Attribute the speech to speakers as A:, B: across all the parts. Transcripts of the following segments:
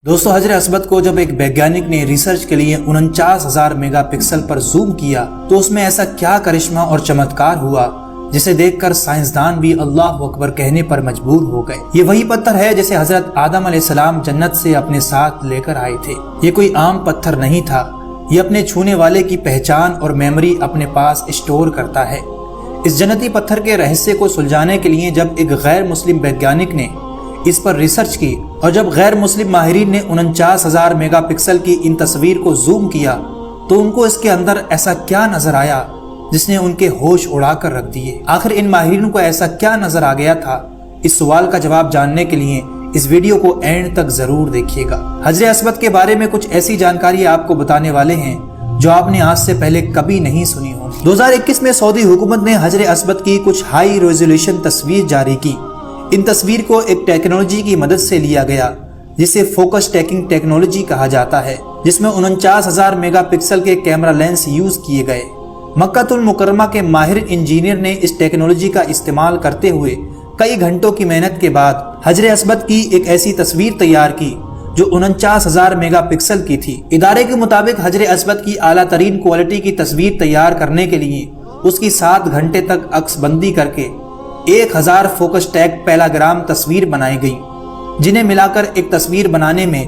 A: दोस्तों हजरत अस्वद को जब एक वैज्ञानिक ने रिसर्च के लिए 49,000 मेगापिक्सल पर जूम किया तो उसमें ऐसा क्या करिश्मा और चमत्कार हुआ जिसे देखकर साइंसदान भी अल्लाह अकबर कहने पर मजबूर हो गए। ये वही पत्थर है जिसे हजरत आदम अलैहिस्सलाम जन्नत से अपने साथ लेकर आए थे। ये कोई आम पत्थर नहीं था, ये अपने छूने वाले की पहचान और मेमोरी अपने पास स्टोर करता है। इस जन्नती पत्थर के रहस्य को सुलझाने के लिए जब एक गैर मुस्लिम वैज्ञानिक ने इस पर रिसर्च की और जब गैर मुस्लिम माहिरीन ने 49,000 मेगापिक्सल की इन तस्वीर को जूम किया तो उनको इसके अंदर ऐसा क्या नजर आया जिसने उनके होश उड़ा कर रख दिए। आखिर इन माहिरीन को ऐसा क्या नजर आ गया था? इस सवाल का जवाब जानने के लिए इस वीडियो को एंड तक जरूर देखिएगा। हजरत अस्वद के बारे में कुछ ऐसी जानकारी आपको बताने वाले हैं जो आपने आज से पहले कभी नहीं सुनी हो। 2021 में सऊदी हुकूमत ने हजरत अस्वद की कुछ हाई रेजोल्यूशन तस्वीर जारी की। इन तस्वीर को एक टेक्नोलॉजी की मदद से लिया गया जिसे फोकस टैकिंग टेक्नोलॉजी कहा जाता है, जिसमें 49,000 मेगापिक्सल के कैमरा लेंस यूज किए गए। मक्कातुल मुकर्रमा के माहिर इंजीनियर ने इस टेक्नोलॉजी का इस्तेमाल करते हुए कई घंटों की मेहनत के बाद हजरत अस्वद की एक ऐसी तस्वीर तैयार की जो 49,000 मेगापिक्सल की थी। इदारे के मुताबिक हजरत अस्वद की आला तरीन क्वालिटी की तस्वीर तैयार करने के लिए उसकी 7 घंटे तक अक्सबंदी करके 1000 फोकस टैग पैलाग्राम तस्वीर बनाई गई, जिन्हें मिलाकर एक तस्वीर बनाने में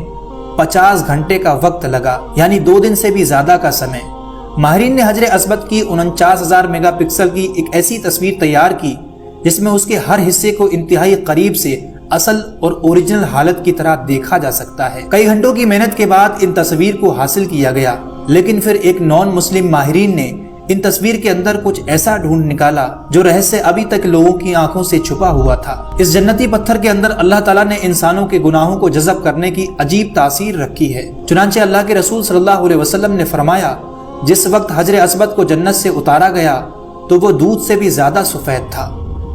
A: 50 घंटे का वक्त लगा, यानी 2 दिन से भी ज्यादा का समय। माहिरीन ने हजरत अस्वद की 49,000 मेगापिक्सल की एक ऐसी तस्वीर तैयार की जिसमें उसके हर हिस्से को इंतहाई करीब से असल और ओरिजिनल हालत की तरह देखा जा सकता है। कई घंटों की मेहनत के बाद इन तस्वीर को हासिल किया गया, लेकिन फिर एक नॉन मुस्लिम माहिरीन ने इन तस्वीर के अंदर कुछ ऐसा ढूंढ निकाला जो रहस्य अभी तक लोगों की आंखों से छुपा हुआ था। इस जन्नती पत्थर के अंदर अल्लाह ताला ने इंसानों के गुनाहों को जज़ब करने की अजीब तासीर रखी है। चुनांचे अल्लाह के रसूल सल्लल्लाहु अलैहि वसल्लम ने फरमाया, जिस वक्त हजरत अस्वद को जन्नत से उतारा गया तो वो दूध से भी ज्यादा सफेद था,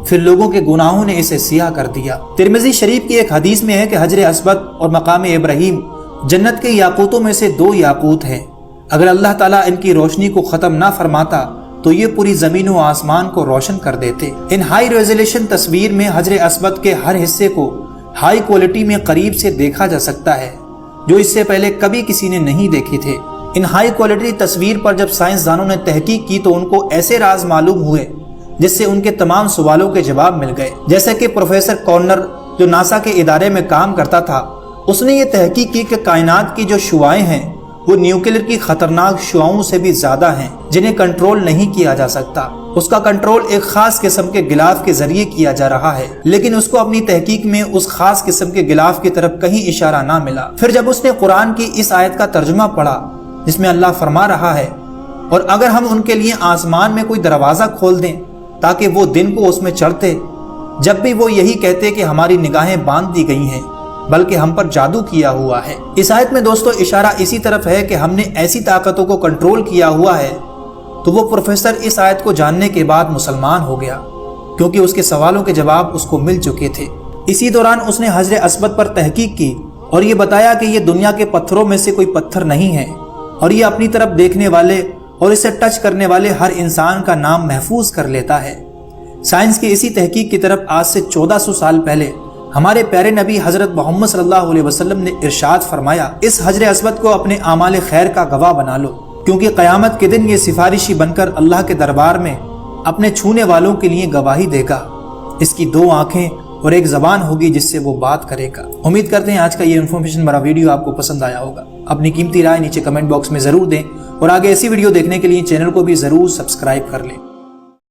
A: फिर लोगों के गुनाहों ने इसे सियाह कर दिया। तिरमिज़ी शरीफ की एक हदीस में है कि हजरत अस्वद और मकाम इब्राहीम जन्नत के याकूतों में से 2 याकूत हैं। अगर अल्लाह ताला इनकी रोशनी को खत्म ना फरमाता तो ये पूरी जमीन व आसमान को रोशन कर देते। इन हाई रेजोल्यूशन तस्वीर में हजरत अस्वद के हर हिस्से को हाई क्वालिटी में करीब से देखा जा सकता है, जो इससे पहले कभी किसी ने नहीं देखी थे। इन हाई क्वालिटी तस्वीर पर जब साइंसदानों ने तहकीक की तो उनको ऐसे राज मालूम हुए जिससे उनके तमाम सवालों के जवाब मिल गए। जैसे कि प्रोफेसर कॉर्नर जो नासा के इदारे में काम करता था, उसने ये तहकीक की कि कायनात की जो शुआएं हैं वो न्यूक्लियर की खतरनाक शुआओं से भी ज्यादा हैं, जिन्हें कंट्रोल नहीं किया जा सकता। उसका कंट्रोल एक खास किस्म के गिलाफ के जरिए किया जा रहा है, लेकिन उसको अपनी तहकीक में उस खास किस्म के गिलाफ की तरफ कहीं इशारा ना मिला। फिर जब उसने कुरान की इस आयत का तर्जुमा पढ़ा जिसमें अल्लाह फरमा रहा है, और अगर हम उनके लिए आसमान में कोई दरवाजा खोल दें ताकि वो दिन को उसमें चढ़ते, जब भी वो यही कहते कि हमारी निगाहें बांध दी गई हैं बल्कि हम पर जादू किया हुआ है। इस आयत में दोस्तों इशारा इसी तरफ है कि हमने ऐसी ताकतों को कंट्रोल किया हुआ है। तो वो प्रोफेसर इस आयत को जानने के बाद मुसलमान हो गया, क्योंकि उसके सवालों के जवाब उसको मिल चुके थे। इसी दौरान उसने हजरत अस्वद पर तहकीक की और ये बताया कि ये दुनिया के पत्थरों में से कोई पत्थर नहीं है, और ये अपनी तरफ देखने वाले और इसे टच करने वाले हर इंसान का नाम महफूज कर लेता है। साइंस की इसी तहकीक की तरफ आज से 1400 साल पहले हमारे प्यारे नबी हजरत मोहम्मद सल्लल्लाहु अलैहि वसल्लम ने इरशाद फरमाया, इस हजरत अस्वद को अपने आमाल खैर का गवाह बना लो, क्योंकि क़यामत के दिन ये सिफारिशी बनकर अल्लाह के दरबार में अपने छूने वालों के लिए गवाही देगा। इसकी 2 आंखें और एक जबान होगी जिससे वो बात करेगा। उम्मीद करते हैं आज का ये इन्फॉर्मेशन भरा वीडियो आपको पसंद आया होगा। अपनी कीमती राय नीचे कमेंट बॉक्स में जरूर दें और आगे ऐसी वीडियो देखने के लिए चैनल को भी जरूर सब्सक्राइब कर लें।